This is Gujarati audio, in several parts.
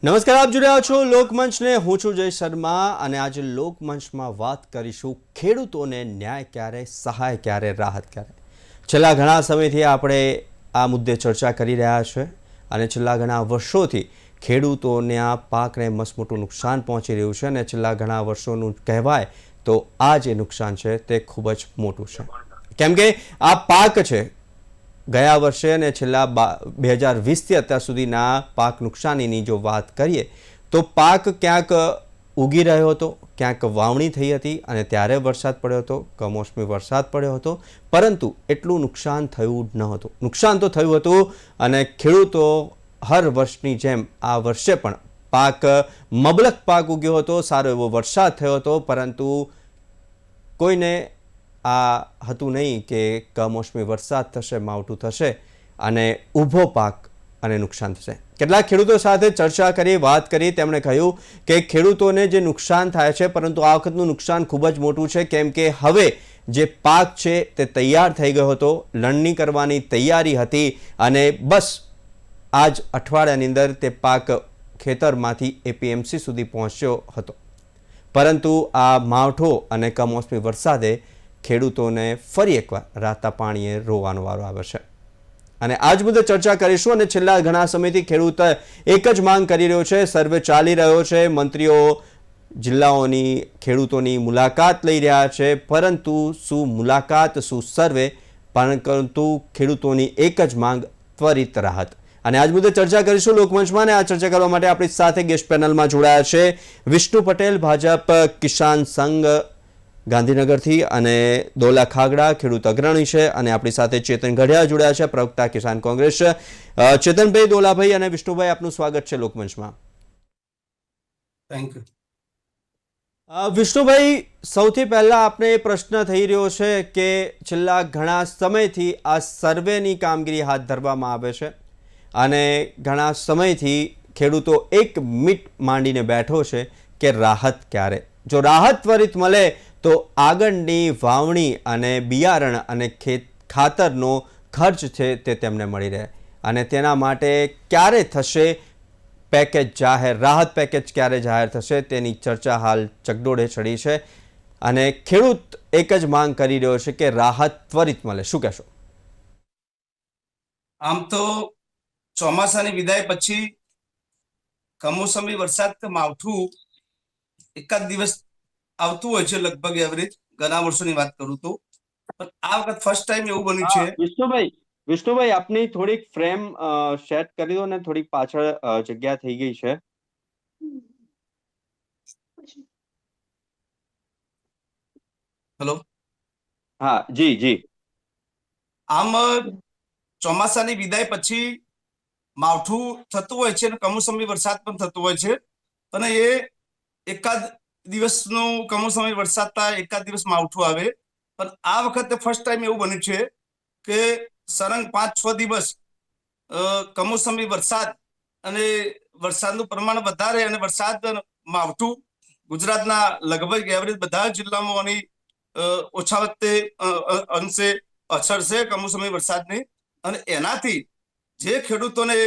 નમસ્કાર, આપ જોઈ રહ્યા છો લોકમંચને. હું છું જય શર્મા અને આજે લોકમંચમાં વાત કરીશું ખેડૂતોને ન્યાય ક્યારે, સહાય ક્યારે, રાહત ક્યારે. છેલ્લા ઘણા સમયથી આપણે આ મુદ્દે ચર્ચા કરી રહ્યા છે અને છેલ્લા ઘણા વર્ષોથી ખેડૂતોને આ પાકને મસમોટું નુકસાન પહોંચી રહ્યું છે અને છેલ્લા ઘણા વર્ષોનું કહેવાય તો આ જે નુકસાન છે તે ખૂબ જ મોટું છે. કેમ કે આ પાક છે ગયા વર્ષે અને છેલ્લા 2020થી અત્યાર સુધીના પાક નુકસાનીની જો વાત કરીએ તો પાક ક્યાંક ઉગી રહ્યો હતો, ક્યાંક વાવણી થઈ હતી અને ત્યારે વરસાદ પડ્યો હતો, કમોસમી વરસાદ પડ્યો હતો, પરંતુ એટલું નુકસાન થયું ન હતું. નુકસાન તો થયું હતું અને ખેડૂતો હર વર્ષની જેમ આ વર્ષે પણ પાક મબલખ પાક ઉગ્યો હતો, સારો એવો વરસાદ થયો હતો, પરંતુ કોઈને આ હતું નહીં કે કમોસમી વરસાદ થશે, માવઠું થશે અને ઊભો પાક અને નુકસાન થશે. કેટલાક ખેડૂતો સાથે ચર્ચા કરી, વાત કરી, તેમણે કહ્યું કે ખેડૂતોને જે નુકસાન થાય છે, પરંતુ આ વખતનું નુકસાન ખૂબ જ મોટું છે, કેમ કે હવે જે પાક છે તે તૈયાર થઈ ગયો હતો, લણણી કરવાની તૈયારી હતી અને બસ આ જ અઠવાડિયાની અંદર તે પાક ખેતરમાંથી એપીએમસી સુધી પહોંચ્યો હતો. પરંતુ આ માવઠો અને કમોસમી વરસાદે ખેડૂતોને ફરી એકવાર રાતા પાણીએ રોવાનો વારો આવ્યો છે અને આજ મુદ્દે ચર્ચા કરીશું. અને છેલ્લા ઘણા સમયથી ખેડૂત એક જ માંગ કરી રહ્યો છે, સર્વે ચાલી રહ્યો છે, મંત્રીઓ જિલ્લાઓની ખેડૂતોની મુલાકાત લઈ રહ્યા છે, પરંતુ શું મુલાકાત, શું સર્વે, પરંતુ ખેડૂતોની એક જ માંગ ત્વરિત રાહત. અને આજ મુદ્દે ચર્ચા કરીશું લોકમંચમાં. અને આ ચર્ચા કરવા માટે આપણી સાથે ગેસ્ટ પેનલમાં જોડાયા છે વિષ્ણુ પટેલ, ભાજપ કિસાન સંઘ ગાંધીનગરથી, અને દોલા ખાગડા ખેડૂત અગ્રણી છે, અને આપણી સાથે ચેતન ગઢિયા જોડાયા છે, પ્રવક્તા કિસાન કોંગ્રેસ. ચેતનભાઈ, દોલાભાઈ અને વિષ્ણુભાઈ, આપનું સ્વાગત છે લોકમંચમાં. Thank you. વિષ્ણુભાઈ, સૌથી પહેલા આપણે પ્રશ્ન થઈ રહ્યો છે કે છેલ્લા ઘણા સમયથી આ સર્વેની કામગીરી હાથ ધરવામાં આવે છે અને ઘણા સમયથી ખેડૂતો એક મીટ માંડીને બેઠો છે કે રાહત ક્યારે. જો રાહત ત્વરિત મળે તો આગળની વાવણી અને બિયારણ અને ખાતરનો ખર્ચ છે તે તેમને મળી રહે, અને તેના માટે ક્યારે થશે પેકેજ જાહેર, રાહત પેકેજ ક્યારે જાહેર થશે તેની ચર્ચા હાલ ચકડોળે ચડી છે અને ખેડૂત એક જ માંગ કરી રહ્યો છે કે રાહત ત્વરિત મળે. શું કહેશો? આમ તો ચોમાસાની વિદાય પછી કમોસમી વરસાદ કે માવઠું એકાદ દિવસ આવતું હોય છે, લગભગ એવરેજ ઘણા વર્ષોની વાત કરું તો, પણ આ વખત ફર્સ્ટ ટાઈમ એવું બન્યું છે. વિષ્ણુભાઈ, આપની થોડીક ફ્રેમ સેટ કરી દો ને, થોડીક પાછળ જગ્યા થઈ ગઈ છે. હેલો. હા જી જી. આમ ચોમાસાની વિદાય પછી માવઠું થતું હોય છે અને કમોસમી વરસાદ પણ થતો હોય છે, અને એ એકાદ દિવસનો કમોસમી વરસાદ થાય, એકાદ દિવસ માવઠું આવે. પણ આ વખતે ફર્સ્ટ ટાઈમ એવું બન્યું છે કે સળંગ 5-6 દિવસ કમોસમી વરસાદ અને વરસાદનું પ્રમાણ વધારે અને વરસાદ માવઠું ગુજરાતના લગભગ એવરેજ બધા જિલ્લામાં ઓછા વખતે અંશે અસર છે કમોસમી વરસાદની. અને એનાથી જે ખેડૂતોને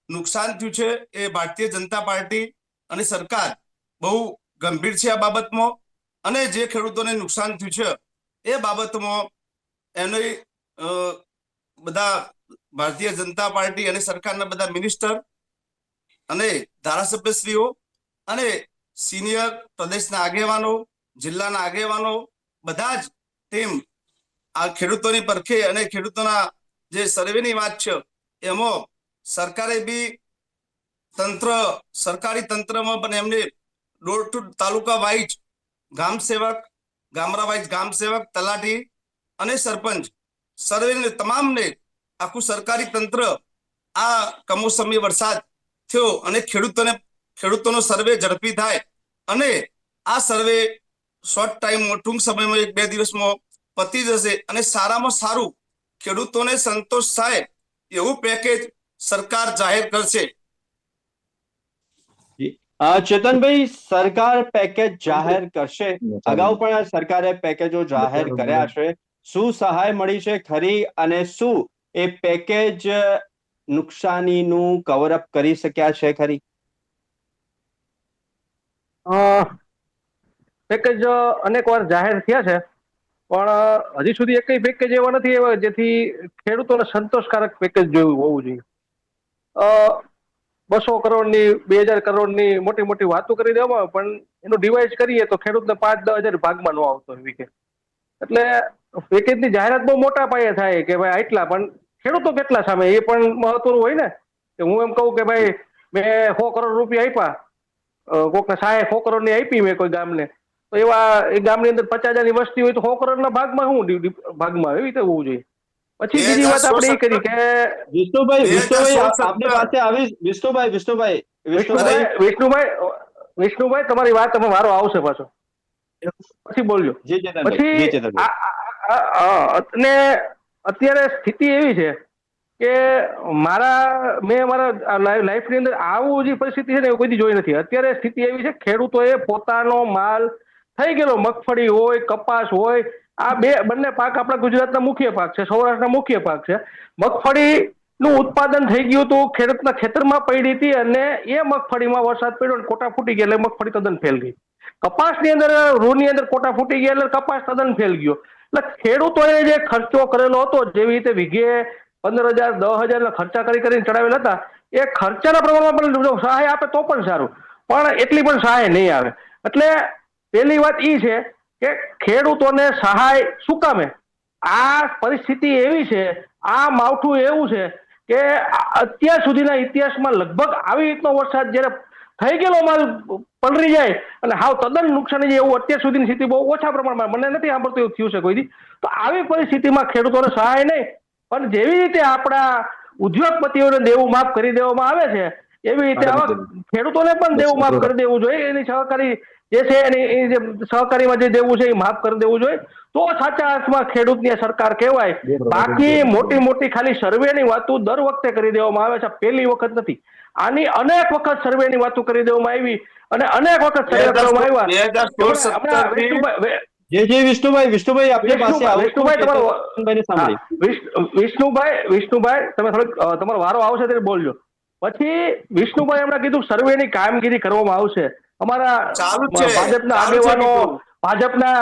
નુકસાન થયું છે એ ભારતીય જનતા પાર્ટી અને સરકાર બહુ ગંભીર છે આ બાબતમાં, અને જે ખેડૂતોને નુકસાન થયું છે એ બાબતમાં એની બધા ભારતીય જનતા પાર્ટી અને સરકારના બધા મિનિસ્ટર અને ધારાસભ્યશ્રીઓ અને સિનિયર પ્રદેશના આગેવાનો, જિલ્લાના આગેવાનો, બધા જ ટીમ આ ખેડૂતોની પરખે અને ખેડૂતોના જે સર્વેની વાત છે એમાં સરકારે બી સરકારી તંત્રમાં પણ એમને ડોર ટુ તાલુકા વાઇઝ ગામ સેવક, ગામડા વાઇઝ ગામ સેવક, તલાટી અને સરપંચ સર્વે તમામને આખું સરકારી તંત્ર આ કમોસમી વરસાદ થયો અને ખેડૂતોનો સર્વે ઝડપી થાય અને આ સર્વે શોર્ટ ટાઈમમાં, ટૂંક સમયમાં 1-2 દિવસમાં પતી જશે અને સારામાં સારું ખેડૂતોને સંતોષ થાય એવું પેકેજ સરકાર જાહેર કરશે. ચેતનભાઈ, સરકાર પેકેજ જાહેર કરશે, અગાઉ પણ સરકારે પેકેજો જાહેર કર્યા છે. શું સહાય મળી છે ખરી, અને શું એ પેકેજ નુકસાનીનું કવર અપ કરી શક્યા છે ખરી? પેકેજ અનેક વાર જાહેર થયા છે, પણ હજી સુધી એકય પેકેજ એવા નથી એવા જેથી ખેડૂતોને સંતોષકારક પેકેજ જોયું હોવું જોઈએ. 200 કરોડની 2000 કરોડની મોટી મોટી વાતો કરી દેવામાં આવે, પણ એનું ડિવાઇડ કરીએ તો ખેડૂતને 5-10 હજાર ભાગમાં ન આવતો હોય વીકે. એટલે પેકેજની જાહેરાત બહુ મોટા પાયે થાય કે ભાઈ આટલા, પણ ખેડૂતો કેટલા સામે એ પણ મહત્વનું હોય ને. કે હું એમ કહું કે ભાઈ મેં 100 કરોડ રૂપિયા આપ્યા, કોઈકને 100 કરોડની આપી મેં કોઈ ગામને, તો એવા એ ગામની અંદર 50,000ની વસ્તી હોય તો 100 કરોડના ભાગમાં શું ભાગમાં એવી રીતે હોવું જોઈએ. પછી બીજી વાત આપણે એ કરી કે વિષ્ણુભાઈ આપની પાસે આવી. વિષ્ણુભાઈ તમારી વાત તમે વારો આવશે પાછો, પછી બોલજો. પછી અને અત્યારે સ્થિતિ એવી છે કે મેં મારા લાઈફની અંદર આવું જે પરિસ્થિતિ છે ને એ કોઈ દી જોઈ નથી. અત્યારે સ્થિતિ એવી છે, ખેડૂતોએ પોતાનો માલ થઈ ગયેલો, મગફળી હોય, કપાસ હોય, આ બંને પાક આપણા ગુજરાતના મુખ્ય પાક છે, સૌરાષ્ટ્રના મુખ્ય પાક છે. મગફળી નું ઉત્પાદન થઈ ગયું હતું, ખેડૂતના ખેતરમાં પડી હતી, અને એ મગફળીમાં વરસાદ પડ્યો અને કોટા ફૂટી ગયા એટલે મગફળી તદ્દન ફેલ ગઈ. કપાસની અંદર રૂની અંદર કોટા ફૂટી ગયા એટલે કપાસ તદ્દન ફેલ ગયો. એટલે ખેડૂતોએ જે ખર્ચો કરેલો હતો, જેવી રીતે વીઘે 15,000 10,000 ખર્ચા કરીને ચડાવેલા હતા, એ ખર્ચાના પ્રમાણમાં પણ સહાય આપે તો પણ સારું, પણ એટલી પણ સહાય નહીં આવે. એટલે પહેલી વાત એ છે કે ખેડૂતોને સહાય શું કામે? આ પરિસ્થિતિ એવી છે, આ માવઠું એવું છે કે અત્યાર સુધીના ઇતિહાસમાં લગભગ આવી રીતનો વરસાદ જયારે થઈ ગયેલો માલ પલળી જાય અને હાવ તદ્દન નુકસાની જાય એવું અત્યાર સુધીની સ્થિતિ બહુ ઓછા પ્રમાણમાં, મને નથી સાંભળતું એવું થયું છે કોઈથી. તો આવી પરિસ્થિતિમાં ખેડૂતોને સહાય નહીં, પણ જેવી રીતે આપણા ઉદ્યોગપતિઓને દેવું માફ કરી દેવામાં આવે છે, એવી રીતે આવા ખેડૂતોને પણ દેવું માફ કરી દેવું જોઈએ. એની સહકારી જે છે એની જે સહકારીમાં જે દેવું છે એ માફ કરી દેવું જોઈએ, તો સાચા અર્થમાં ખેડૂતની સરકાર કહેવાય. બાકી મોટી મોટી ખાલી સર્વેની વાતો દર વખતે કરી દેવામાં આવે છે, પહેલી વખત નથી. આની અનેક વખત સર્વેની વાતો કરી દેવામાં આવી અને અનેક વખત સર્વે કરવામાં આવ્યા. વિષ્ણુભાઈ તમે થોડીક તમારો વારો આવશે ત્યારે બોલજો. પછી વિષ્ણુભાઈ હમણાં કીધું સર્વેની કામગીરી કરવામાં આવશે. અમારા ભાજપના આગેવાનો, ભાજપના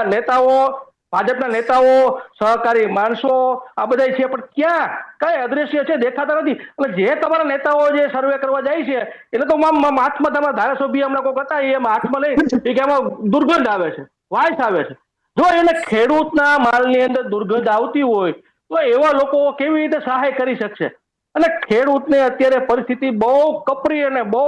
નેતાઓ, સહકારી માણસો આ બધા છે, પણ ક્યાં કઈ અદ્રશ્ય છે, દેખાતા નથી. એટલે જે તમારા નેતાઓ જે સર્વે કરવા જાય છે એટલે તો હાથમાં તમારા ધારાસભ્ય હમણાં કોઈ હતા એમાં હાથમાં લઈ કે એમાં દુર્ગંધ આવે છે, વાસ આવે છે. જો એને ખેડૂતના માલની અંદર દુર્ગંધ આવતી હોય તો એવા લોકો કેવી રીતે સહાય કરી શકશે? અને ખેડૂતને અત્યારે પરિસ્થિતિ બહુ કપરી અને બહુ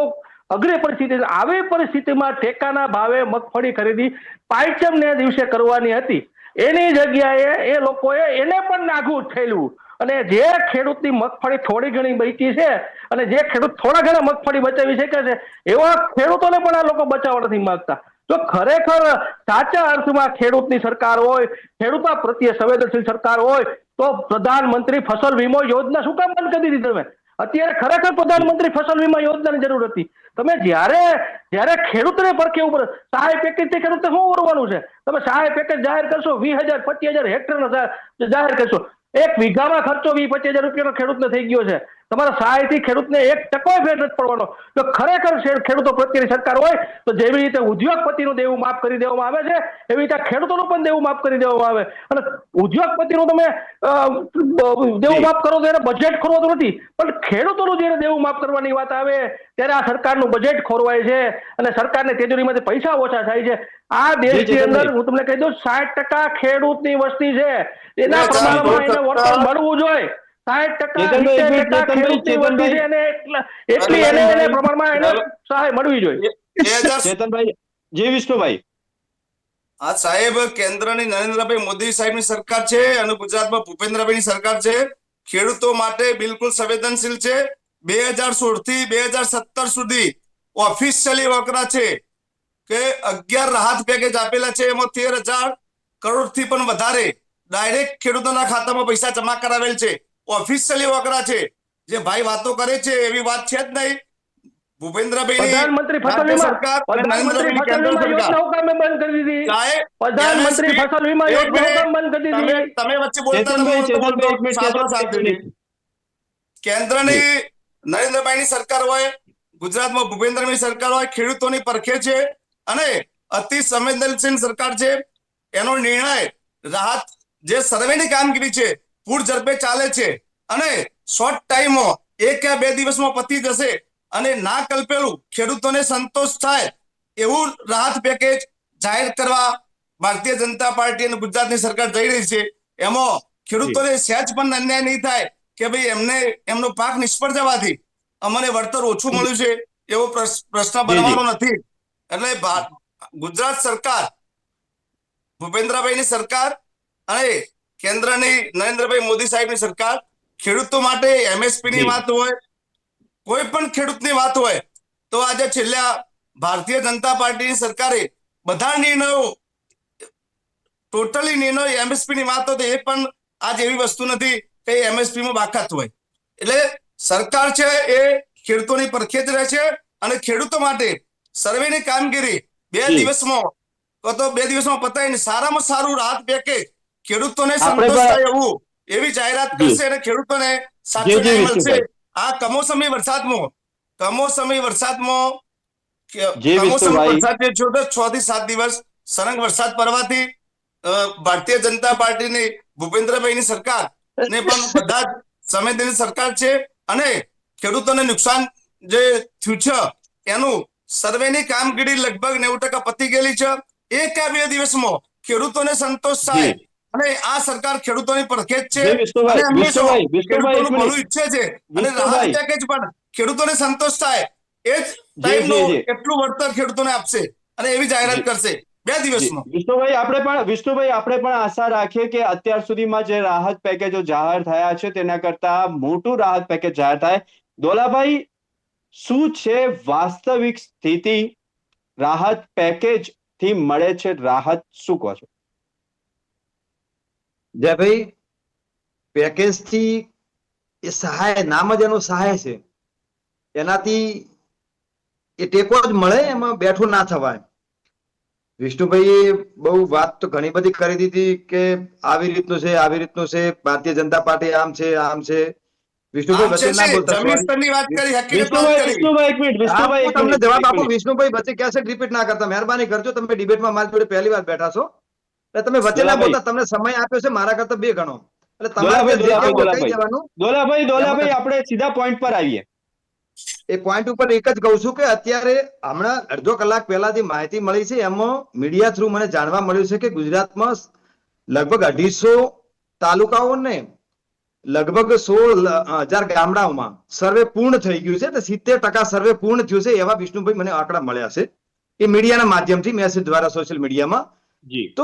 અઘરી પરિસ્થિતિ. આવી પરિસ્થિતિમાં ટેકાના ભાવે મગફળી ખરીદી પાંચમને દિવસે કરવાની હતી, એની જગ્યાએ એ લોકોએ એને પણ નાઘું ઠેલવું. અને જે ખેડૂતની મગફળી થોડી ઘણી બચી છે અને જે ખેડૂત થોડા ઘણા મગફળી બચાવી શકે છે, એવા ખેડૂતોને પણ આ લોકો બચાવવા નથી માંગતા. જો ખરેખર સાચા અર્થમાં ખેડૂતની સરકાર હોય, ખેડૂતો પ્રત્યે સંવેદનશીલ સરકાર હોય, તો પ્રધાનમંત્રી ફસલ વીમા યોજના શું કામ બંધ કરી દીધી તમે? અત્યારે ખરેખર પ્રધાનમંત્રી ફસલ વીમા યોજનાની જરૂર હતી. તમે જ્યારે ખેડૂતને પડખે ઉપર સહાય પેકેજ થી ખેડૂતને શું ઓરવાનું છે? તમે સહાય પેકેજ જાહેર કરશો, 20,000 25,000 હેક્ટર જાહેર કરશો, એક વીઘામાં ખર્ચો 20-25,000 રૂપિયાનો ખેડૂતને થઈ ગયો છે. તમારા સહાયથી ખેડૂતને 1% ફેર નથી પડવાનો. જો ખરેખર ખેડૂતો પ્રત્યેની સરકાર હોય તો જેવી રીતે ઉદ્યોગપતિનું દેવું માફ કરી દેવામાં આવે છે, એવી રીતે ખેડૂતોનું પણ દેવું માફ કરી દેવામાં આવે. અને ઉદ્યોગપતિનું તમે દેવું માફ કરો તો એને બજેટ ખોરવાતું નથી, પણ ખેડૂતોનું જયારે દેવું માફ કરવાની વાત આવે ત્યારે આ સરકારનું બજેટ ખોરવાય છે અને સરકારને તિજોરીમાંથી પૈસા ઓછા થાય છે. આ દેશની અંદર હું તમને કહી દઉં 60% ખેડૂતની વસ્તી છે, એના પ્રમાણમાં એને વળતર મળવું જોઈએ. 60% ખેડૂતની વસ્તી છે અને એટલી એને પ્રમાણમાં એને સહાય મળવી જોઈએ. વિષ્ણુભાઈ આ સાહેબ કેન્દ્રની નરેન્દ્રભાઈ મોદી સાહેબની સરકાર છે અને ગુજરાતમાં ભૂપેન્દ્રભાઈની સરકાર છે. ખેડૂતો માટે બિલકુલ સંવેદનશીલ છે. 2016 થી 2017 સુધી ઓફિશિયલી વકરા છે કે 11 રાહત પેકેજ આપેલા છે, એમાં 13,000 કરોડથી પણ વધારે ડાયરેક્ટ ખેડૂતોના ખાતામાં પૈસા જમા કરાવેલ છે. ઓફિશિયલી વકરા છે. જે ભાઈ વાતો કરે છે એવી વાત છે જ નહીં. ભૂપેન્દ્રભાઈ પ્રધાનમંત્રી ફસલ વીમા યોજના કામે બંધ કરી દીધી. પ્રધાનમંત્રી ફસલ વીમા યોજના બંધ કરી દીધી. તમે વચ્ચે બોલતા કેન્દ્રની નરેન્દ્રભાઈની સરકાર હોય, ગુજરાતમાં ભૂપેન્દ્રભાઈ સરકાર હોય, ખેડૂતોની પરખે છે. અને અતિ સંવેદનશીલ સરકાર છે. એનો નિર્ણય રાહત જે સર્વેની કામગીરી છે પૂર ઝડપે ચાલે છે અને શોર્ટ ટાઈમમાં 1 કે 2 દિવસમાં પતી જશે અને ના કલ્પેલું ખેડૂતોને સંતોષ થાય એવું રાહત પેકેજ જાહેર કરવા ભારતીય જનતા પાર્ટી અને ગુજરાતની સરકાર જઈ રહી છે. એમાં ખેડૂતોને સહેજ પણ અન્યાય નહીં થાય કે ભાઈ એમનો પાક નિષ્ફળ જવાથી અમને વળતર ઓછું મળ્યું છે એવો પ્રશ્ન બનવાનો નથી. એટલે ગુજરાત સરકાર, ભૂપેન્દ્રભાઈની સરકાર અને કેન્દ્રની નરેન્દ્રભાઈ મોદી સાહેબની સરકાર ખેડૂતો માટે MSP ની વાત હોય, કોઈ પણ ખેડૂતની વાત હોય તો આજે છેલ્લા ભારતીય જનતા પાર્ટીની સરકારે બધા નિર્ણયો ટોટલી નિર્ણય MSP ની વાત હોય તો એ પણ આજ એવી વસ્તુ નથી કે MSP માં બાકાત હોય. એટલે સરકાર છે એ ખેડૂતોની પરખે જ રહે છે અને ખેડૂતો માટે સર્વેની કામગીરી 2 દિવસમાં તો 2 દિવસમાં પતાવીને સારામાં સારું રાહત પેકેજ ખેડૂતોને સંતોષ થાય એવું એવી જાહેરાત કરશે અને ખેડૂતોને સાચો ન્યાય મળશે. આ કમોસમી વરસાદમાં વરસાદ જે 6 થી 7 દિવસ સળંગ વરસાદ પડવાથી ભારતીય જનતા પાર્ટીની ભૂપેન્દ્રભાઈની સરકાર ને પણ બધા જ સંવેદનશીલ સરકાર છે અને ખેડૂતોને નુકસાન જે થયું છે એનું સર્વેની કામગીરી લગભગ 90% પતી ગયેલી છે. 1 કે 2 દિવસમાં ખેડૂતોને સંતોષ થાય અને આ સરકાર ખેડૂતોની પડખે જ છે અને હંમેશા ખેડૂતોનું ભલું ઈચ્છે છે અને રાહત પેકેજ પણ ખેડૂતોને સંતોષ થાય એ જ ટાઈમનું એટલું વળતર ખેડૂતોને આપશે અને એવી જાહેરાત કરશે 2 દિવસમાં. વિષ્ણુભાઈ આપણે પણ આશા રાખીએ કે અત્યાર સુધીમાં જે રાહત પેકેજો જાહેર થયા છે તેના કરતા મોટું રાહત પેકેજ જાહેર થાય. દોલાભાઈ, શું છે વાસ્તવિક સ્થિતિ? રાહત પેકેજ થી મળે છે રાહત, શું કહો છો? જયભાઈ, પેકેજ થી એ સહાય, નામ જ એનું સહાય છે, એનાથી એ ટેકો જ મળે, એમાં બેઠું ના થવાય. વિષ્ણુભાઈએ બહુ વાત તો ઘણી બધી કરી દીધી કે આવી રીતનું છે, આવી રીતનું છે, ભારતીય જનતા પાર્ટી આમ છે, આમ છે. વિષ્ણુભાઈ વચ્ચે ના બોલતા, તમને જવાબ આપો. વિષ્ણુભાઈ વચ્ચે ક્યાં છે રિપીટ ના કરતા, મહેરબાની કરજો. તમે ડિબેટમાં મારી જોડે પહેલી વાર બેઠા છો એટલે તમે વચ્ચે ના બોલતા. તમને સમય આપ્યો છે મારા કરતા 2 ગણો. એટલે તમારે કહી દેવાનું. દોલાભાઈ આપણે સીધા પોઈન્ટ પર આવીએ. એ પોઈન્ટ ઉપર એક જ કહું છું કે અત્યારે હમણાં અડધો કલાક પહેલા જે માહિતી મળી છે એમાં મીડિયા થ્રુ મને જાણવા મળ્યું છે કે ગુજરાતમાં લગભગ 250 તાલુકાઓને લગભગ 16,000 ગામડાઓમાં સર્વે પૂર્ણ થઈ ગયું છે. 70% સર્વે પૂર્ણ થયું છે એવા વિષ્ણુભાઈ મને આંકડા મળ્યા છે એ મીડિયાના માધ્યમથી, મેસેજ દ્વારા, સોશિયલ મીડિયામાં. તો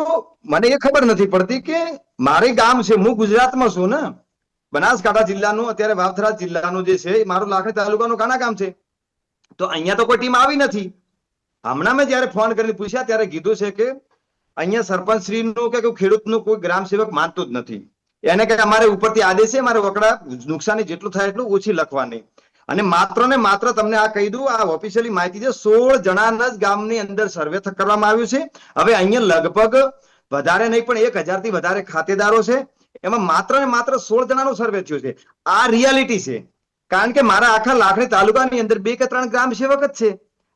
મને એ ખબર નથી પડતી કે મારે ગામ છે, હું ગુજરાતમાં છું ને, બનાસકાંઠા જિલ્લાનું, અત્યારે વાવથરા જિલ્લાનું જે છે એ મારું લાખણી તાલુકાનું કાના ગામ છે. તો અહીંયા તો કોઈ ટીમ આવી નથી. હમણાં મેં જયારે ફોન કરીને પૂછ્યા ત્યારે કીધું છે કે અહીંયા સરપંચ શ્રીનું કે ખેડૂતનું કોઈ ગ્રામ સેવક માનતું જ નથી. એને કે અમારે ઉપરથી આદેશ છે, મારે વકડા નુકસાની જેટલું થાય એટલું ઓછી લખવાની. અને માત્ર ને માત્ર તમને આ કહી દઉં, આ ઓફિશિયલી માહિતી છે, 16 જણાના જ ગામની અંદર સર્વે કરવામાં આવ્યું છે. હવે અહીંયા લગભગ વધારે નહીં પણ 1000 થી વધારે ખાતેદારો છે. એમાં માત્ર ને માત્ર 16 જણાનો સર્વે થયો છે. આ રિયાલિટી છે. કારણ કે મારા આખા લાખણી તાલુકાની અંદર 2 કે 3 ગ્રામ સેવક જ છે.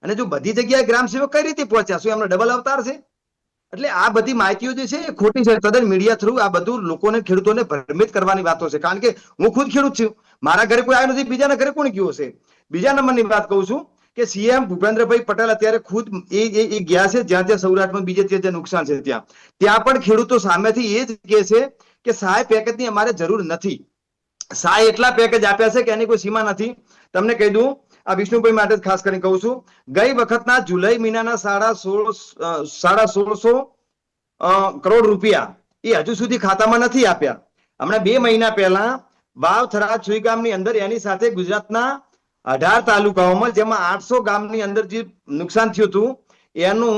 અને જો બધી જગ્યાએ ગ્રામ સેવક કઈ રીતે પહોંચ્યા? શું એમનો ડબલ અવતાર છે? એટલે આ બધી માહિતીઓ જે છે એ ખોટી છે. તદ્દન મીડિયા થ્રુ આ બધું લોકોને, ખેડૂતોને ભ્રમિત કરવાની વાતો છે. કારણ કે હું ખુદ ખેડૂત છું, મારા ઘરે કોઈ આવ્યું નથી, બીજાના ઘરે કોણ ગયું હશે? બીજા નંબરની વાત કહું છું કે CM ભૂપેન્દ્રભાઈ પટેલ અત્યારે ખુદ એ ગયા છે જ્યાં જ્યાં સૌરાષ્ટ્રમાં બીજે ત્યાં નુકસાન છે ત્યાં પણ ખેડૂતો સામેથી એ જ કહે છે કે સહાય પેકેજની અમારે જરૂર નથી. સહાય એટલા પેકેજ આપ્યા છે કે એની કોઈ સીમા નથી. તમને કહી દઉં, આ વિષ્ણુભાઈ માટે ખાસ કરીને કહું છું, ગઈ વખતના જુલાઈ મહિનાના 1650 કરોડ રૂપિયા એ હજુ સુધી ખાતામાં નથી આપ્યા. હમણાં 2 મહિના પહેલા વાવથરા સુઈગામની અંદર એની સાથે ગુજરાતના 18 તાલુકાઓમાં, જેમાં 800 ગામની અંદર જે નુકસાન થયું હતું એનું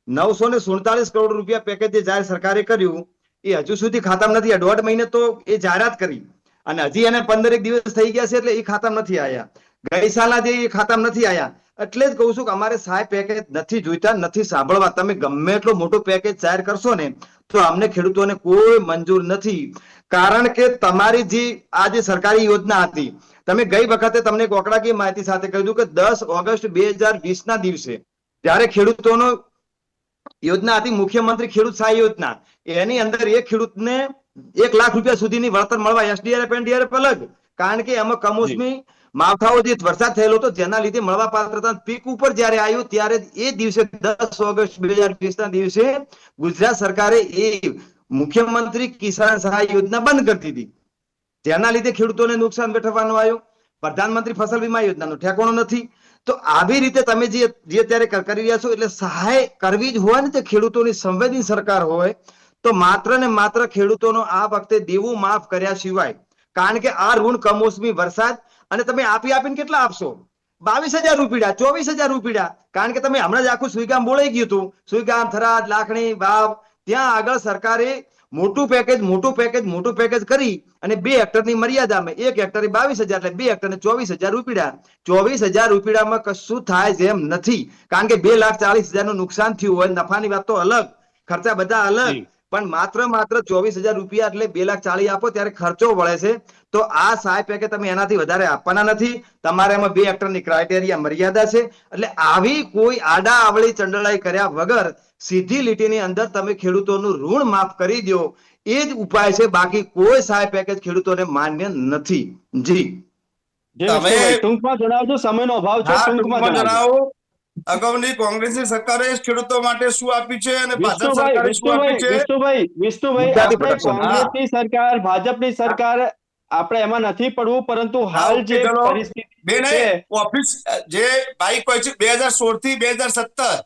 947 કરોડ રૂપિયા પેકેજ જે જાહેર સરકારે કર્યું એ હજુ સુધી ખાતામાં નથી. 1.5 મહિને તો એ જાહેરાત કરી અને હજી એને 15 દિવસ થઈ ગયા છે એટલે એ ખાતામાં નથી આવ્યા. ગઈ સાલના જે એ ખાતામાં નથી આવ્યા. એટલે જ કહું છું કે અમારે સહાય પેકેજ નથી જોઈતા, નથી સાંભળવા. તમે ગમે એટલો મોટો પેકેજ જાહેર કરશો ને તો અમને ખેડૂતોને કોઈ મંજૂર નથી. કારણ કે તમારી જે આ જે સરકારી યોજના હતી, તમે ગઈ વખતે તમને એક આંકડાકીય માહિતી સાથે કહ્યું કે 10 ઓગસ્ટ 2020 ના દિવસે જ્યારે ખેડૂતોનો યોજના હતી મુખ્યમંત્રી ખેડૂત સહાય યોજના. એની અંદર એક ખેડૂતને 1 લાખ રૂપિયા સુધીની વળતર મળવા, એસડીઆરએફ એનડીઆરએફ અલગ, કારણ કે એમાં કમોસમી માવઠાઓ જે વરસાદ થયેલો હતો જેના લીધે મળવા પાત્રતા પીક ઉપર જ્યારે આવ્યું ત્યારે એ દિવસે 10 ઓગસ્ટ 2020 ના દિવસે ગુજરાત સરકારે એ મુખ્યમંત્રી કિસાન સહાય યોજના બંધ કરી દીધી, જેના લીધે ખેડૂતોને નુકસાન વેઠવવાનો આવ્યો. પ્રધાનમંત્રી ફસલ વીમા યોજનાનો ઠેકાણો નથી. તો આવી રીતે તમે જે અત્યારે કરી રહ્યા છો, એટલે સહાય કરવી જ હોય ને, તે ખેડૂતોની સંવેદનશીલ સરકાર હોય તો માત્ર ને માત્ર ખેડૂતોનો આ વખતે દેવું માફ કર્યા સિવાય, કારણ કે આ ઋણ કમોસમી વરસાદ અને તમે આપીને કેટલા આપશો? 22,000 રૂપિયા, 24,000 રૂપિયા, કારણ કે તમે હમણાં જ આખું સુઈગામ બોલાઈ ગયું હતું. સુઈગામ, થરાદ, લાખણી, વાવ, ત્યાં આગળ સરકારે મોટું પેકેજ કરી અને 2 હેક્ટરની મર્યાદામાં 1 હેક્ટરે 22,000 એટલે 2 હેક્ટરને 24,000 રૂપિયા. 24,000 રૂપિયામાં કશું થાય જેમ નથી, કારણ કે 2,40,000 નું નુકસાન થયું હોય. નફાની વાત તો અલગ, ખર્ચા બધા અલગ, પણ માત્ર 24,000 રૂપિયા એટલે 2,40,000 આપો ત્યારે ખર્ચો વળે છે. તો આ સહાય પેકેજ તમે એનાથી વધારે આપવાના નથી. તમારે એમાં 2 હેક્ટરની ક્રાઇટેરિયા મર્યાદા છે. એટલે આવી કોઈ આડા આવળી ચંડળાઈ કર્યા વગર સીધી લીટીની અંદર તમે ખેડૂતોનું ઋણ માફ કરી દો, એ જ ઉપાય છે. બાકી કોઈ સહાય પેકેજ ખેડૂતોને માન્ય નથી. જી ટૂંકમાં જણાવજો, સમયનો અભાવ છે, ટૂંકમાં જણાવો. અગાઉની કોંગ્રેસની સરકારે ખેડૂતો માટે શું આપ્યું છે અને ભાજપ સરકારે શું આપ્યું છે? વિષ્ણુભાઈ, આપણે કોંગ્રેસની સરકાર, ભાજપની સરકાર, આપણે એમાં નથી પડવું, પરંતુ હાલ જે પરિસ્થિતિ છે, ઓફિસ જે ભાઈ કોઈ છે 2016 થી 2017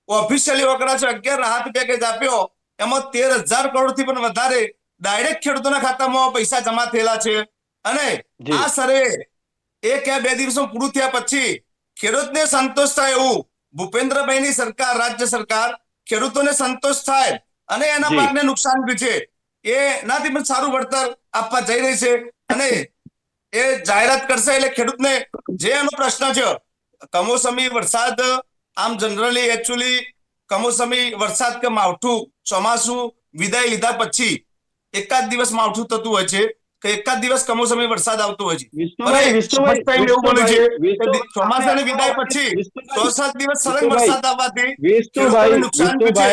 ઓફિશિયલી આંકડા છે, 11 રાહત પેકેજ આપ્યો, એમાં 13,000 કરોડ થી પણ વધારે ડાયરેક્ટ ખેડૂતોના ખાતામાં પૈસા જમા થયેલા છે. અને આ સર્વે 1 કે 2 દિવસમાં પૂરું થયા પછી ખેડૂતને સંતોષ થાય એવું ભૂપેન્દ્રભાઈની સરકાર, રાજ્ય સરકાર ખેડૂતોને સંતોષ થાય અને એના પાકને નુકસાન બી છે એનાથી પણ સારું વળતર આપવા જઈ રહી છે. અને એ જાહેરાત કરશે એટલે ખેડૂતને જે એનો પ્રશ્ન છે, કમોસમી વરસાદ, આમ જનરલી એકચ્યુઅલી કમોસમી વરસાદ કે માવઠું ચોમાસું વિદાય લીધા પછી એકાદ દિવસ માવઠું થતું હોય છે કે એકાદ દિવસ કમોસમી વરસાદ આવતો હોય છે. ચોમાસાની વિદાય પછી 6-7 દિવસ સળંગ વરસાદ આવવાથી ખેડૂતોને નુકસાન થયું છે.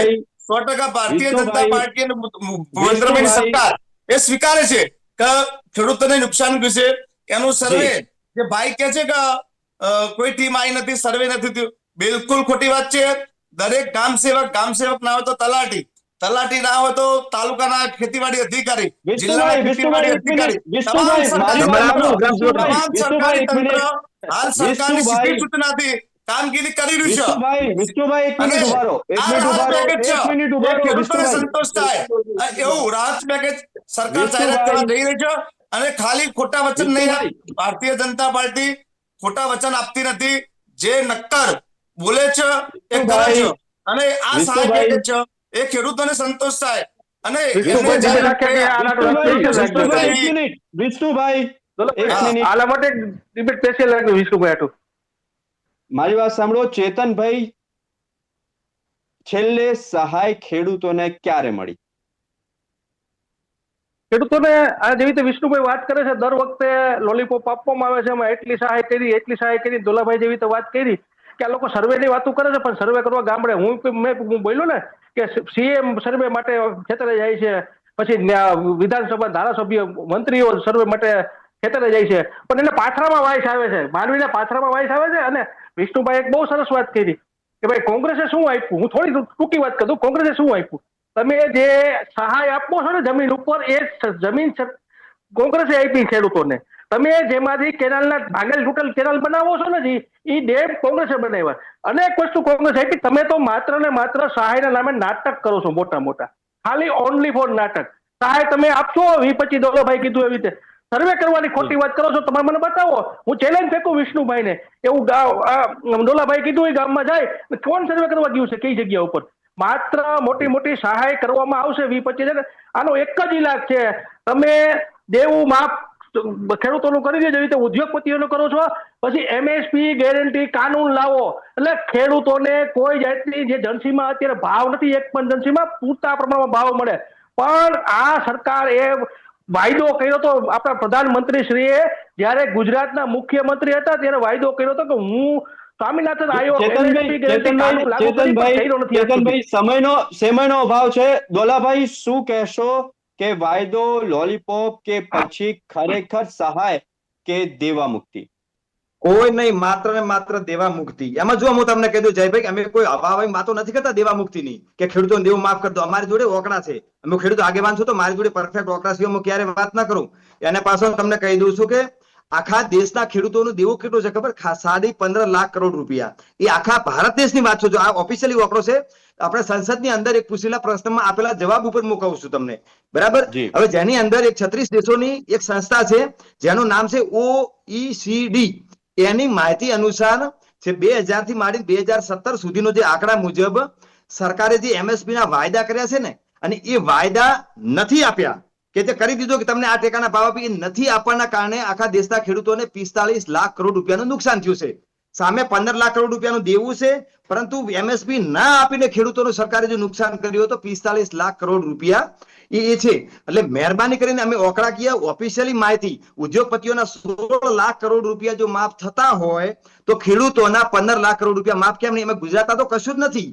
100% ભારતીય જનતા પાર્ટી અને ભૂપેન્દ્રભાઈની સરકાર એ સ્વીકારે છે કે ખેડૂતોને નુકસાન થયું છે. એનું સર્વે જે ભાઈ કે છે કે કોઈ ટીમ આવી નથી, સર્વે નથી થયું, બિલકુલ ખોટી વાત છે. દરેક ગામ સેવક ના હોય તો તલાટી ના હોય તો તાલુકાના ખેતીવાડી અધિકારી, જિલ્લાના ખેતીવાડી અધિકારી, તમામ સરકારી તંત્ર હાલ સરકારની સીધી સૂચનાથી કામગીરી કરી રહ્યું છે. ખેડૂતોને સંતોષ થાય એવું રાહત પેકેજ સરકાર જાહેરાત કરવા જઈ રહી છે. અને ખાલી ખોટા વચન નહીં, ભારતીય જનતા પાર્ટી ખોટા વચન આપતી નથી. જે નક્કર બોલે છે એ કરે છે. અને આ સહાય પેકેજ છે એ ખેડૂતોને સંતોષ થાય. અને મારી વાત સાંભળો ચેતનભાઈ, છેલ્લે સહાય ખેડૂતોને ક્યારે મળી? ખેડૂતોને આ જેવી રીતે વિષ્ણુભાઈ વાત કરે છે, દર વખતે લોલીપોપ આપવામાં આવે છે, એમાં એટલી સહાય કરી. દોલાભાઈ જેવી રીતે વાત કરી કે આ લોકો સર્વેની વાતો કરે છે, પણ સર્વે કરવા ગામડે હું બોલ્યો ને કે સીએમ સર્વે માટે ખેતરે જાય છે, પછી વિધાનસભા ધારાસભ્ય મંત્રીઓ સર્વે માટે ખેતરે જાય છે, પણ એને પાથરામાં વાઇસ આવે છે, માંડવીના પાથરામાં વાઇસ આવે છે. અને વિષ્ણુભાઈ એક બહુ સરસ વાત કરી કે ભાઈ કોંગ્રેસે શું આપ્યું. હું થોડી ટૂંકી વાત કરું, કોંગ્રેસે શું આપ્યું. તમે જે સહાય આપો છો ને જમીન ઉપર, એ જમીન કોંગ્રેસે આપી ખેડૂતોને. તમે જેમાંથી કેનાલના ભાંગેલ તૂટેલ કેનાલ બનાવો છો ને, એ ડેમ કોંગ્રેસે બનાવ્યા. અનેક વસ્તુ કોંગ્રેસ આપી. તમે તો માત્ર ને માત્ર સહાયના નામે નાટક કરો છો, મોટા ખાલી ઓનલી ફોર નાટક. સહાય તમે આપશો 20-25 ડોલરભાઈ કીધું એવી રીતે સર્વે કરવાની ખોટી વાત કરો છો. તમે મને બતાવો, હું ચેલેન્જ ફેંકું વિષ્ણુભાઈને, એવું ડોલાભાઈ કીધું એ ગામમાં જાય કોણ સર્વે કરવા ગયું છે, કઈ જગ્યા ઉપર. માત્ર મોટી સહાય કરવામાં આવશે 20-25. આનો એક જ ઇલાજ છે, તમે દેવું માફ ખેડૂતોનું કરી દેજો, રીતે ઉદ્યોગપતિઓનું કરો છો. પછી MSP ગેરંટી કાનૂન લાવો, એટલે ખેડૂતોને કોઈ જાતની જે જણસીમાં અત્યારે ભાવ નથી, એક પણ જણસીમાં પૂરતા પ્રમાણમાં ભાવ મળે. પણ આ સરકાર એ વાયદો કર્યો હતો આપણા પ્રધાનમંત્રી શ્રીએ, જયારે ગુજરાતના મુખ્યમંત્રી હતા ત્યારે વાયદો કર્યો હતો કે હું સ્વામિનાથન આયોગ ચેતનભાઈ MSP કે કાનૂન લાગુ કરી પણ કર્યો નથી આજ સુધી. ચેતનભાઈ સમયનો અભાવ છે. દોલાભાઈ શું કહેશો કે વાયદો, લોલીપોપ કે પછી ખરેખર સહાય કે દેવા મુક્તિ? કોઈ નહીં, માત્ર ને માત્ર દેવા મુક્તિ. એમાં જો હું તમને કહી દઉં જયભાઈ, અમે કોઈ હવાઈ વાતો નથી કરતા દેવા મુક્તિની કે ખેડૂતોને દેવું માફ કરી દો. અમારી જોડે ઓકડા છે, અમે ખેડૂત આગેવાન છું તો મારી જોડે પરફેક્ટ ઓકડા સિવાય હું ક્યારે વાત ના કરું. એને પાછળ તમને કહી દઉં છું કે આખા દેશના ખેડૂતોનું દેવું કેટલું છે ખબર? 15.5 લાખ કરોડ રૂપિયા. એ આખા ભારત દેશની વાત છે. જો આ ઓફિશિયલી આંકડો છે, આપણે સંસદની અંદર એક પૂછેલા પ્રશ્નમાં આપેલા જવાબ ઉપર હું કહું છું તમને, બરાબર? હવે જેની અંદર એક 36 દેશોની એક સંસ્થા છે જેનું નામ છે OECD. એની માહિતી અનુસાર છે 2000 થી માંડી 2017 સુધીનો જે આંકડા મુજબ સરકારે જે MSP ના વાયદા કર્યા છે ને, અને એ વાયદા નથી આપ્યા, કે જે કરી દીધો કે તમને આ ટેકાના ભાવ આપી, એ નથી આપવાના કારણે આખા દેશના ખેડૂતોને 45 લાખ કરોડ રૂપિયાનું નુકસાન થયું છે. સામે 15 લાખ કરોડ રૂપિયાનું દેવું છે, પરંતુ MSP ના આપીને ખેડૂતોનું સરકારે જે નુકસાન કર્યું તો 45 લાખ કરોડ રૂપિયા એ છે. એટલે મહેરબાની કરીને અમે ઓકળાકીય ઓફિશિયલી માહિતી, ઉદ્યોગપતિઓના 16 લાખ કરોડ રૂપિયા જો માફ થતા હોય તો ખેડૂતોના 15 લાખ કરોડ રૂપિયા માફ કેમ નહીં? એમાં ગુજરાતમાં તો કશું જ નથી,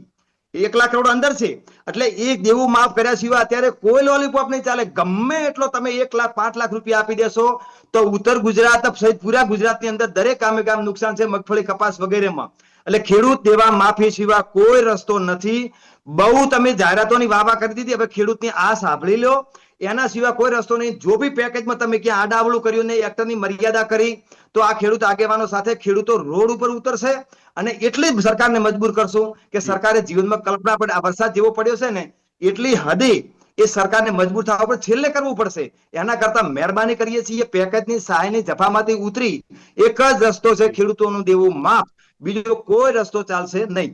1 લાખ કરોડ અંદર છે. એટલે એ દેવું માફ કર્યા સિવાય અત્યારે કોઈ લોલીપોપ નહીં ચાલે. ગમે એટલો તમે 1 લાખ 5 લાખ રૂપિયા આપી દેશો તો ઉત્તર ગુજરાત સહિત પૂરા ગુજરાતની અંદર દરેક ગામે ગામ નુકસાન છે, મગફળી, કપાસ વગેરેમાં. એટલે ખેડૂત દેવા માફી સિવાય કોઈ રસ્તો નથી. બહુ તમે જાહેરાતોની વાવા કરી દીધી, હવે ખેડૂતની આ સાંભળી લો, એના સિવાય કોઈ રસ્તો નહીં. જો બી પેકેજમાં તમે ક્યાં આડાવડું કર્યું નહીં, એક્ટરની મર્યાદા કરી, તો આ ખેડૂત આગેવાનો સાથે ખેડૂતો રોડ ઉપર ઉતરશે. અને એટલી જ સરકારને મજબૂર કરશું કે સરકારે જીવનમાં કલ્પના પડે. આ વરસાદ જેવો પડ્યો છે ને, એટલી હદે એ સરકારને મજબૂર થવા પર છેલ્લે કરવું પડશે. એના કરતા મહેરબાની કરીએ છીએ, પેકેજની સહાયની જફામાંથી ઉતરી એક જ રસ્તો છે, ખેડૂતોનું દેવું માફ. બીજો કોઈ રસ્તો ચાલશે નહીં.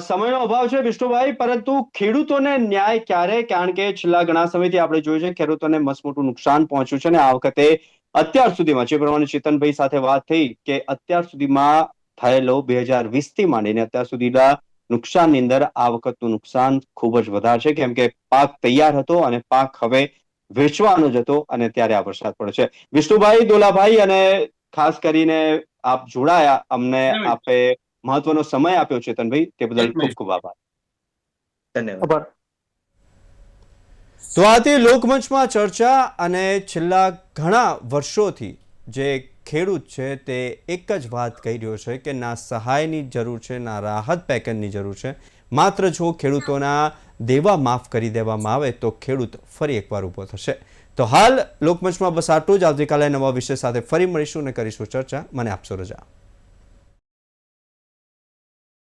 સમયનો અભાવ છે વિષ્ણુભાઈ, પરંતુ ખેડૂતોને ન્યાય ક્યારે? કારણ કે છેલ્લા ઘણા સમયથી આપણે જોયું છે ખેડૂતોને મસમોટું નુકસાન પહોંચ્યું છે. અને આ વખતે અત્યાર સુધીમાં જે પ્રમાણે ચેતનભાઈ સાથે વાત થઈ કે અત્યાર સુધીમાં થયેલો 2020 થી માંડીને અત્યાર સુધીના નુકસાનની અંદર આ વખતનું નુકસાન ખૂબ જ વધારે છે, કેમ કે પાક તૈયાર હતો અને પાક હવે વેચવાનો જ હતો, અને ત્યારે આ વરસાદ પડ્યો છે. વિષ્ણુભાઈ, દોલાભાઈ, અને ખાસ કરીને આપ જોડાયા, અમને આપે મહત્વનો સમય આપ્યો ચેતનભાઈ, તે બદલ ખૂબ ખૂબ આભાર. ધન્યવાદ. તો આથી લોકમંચમાં ચર્ચા, અને છેલ્લા ઘણા વર્ષોથી જે ખેડૂત છે તે એક જ વાત કહી રહ્યો છે કે ના સહાયની જરૂર છે, ના રાહત પેકેજની જરૂર છે. માત્ર જો ખેડૂતોના દેવા માફ કરી દેવામાં આવે તો ખેડૂત ફરી એકવાર ઊભો થશે. તો હાલ લોકમંચમાં બસ આટલું જ. આવતીકાલે નવા વિષય સાથે ફરી મળીશું અને કરીશું ચર્ચા. મને આપશો રજા.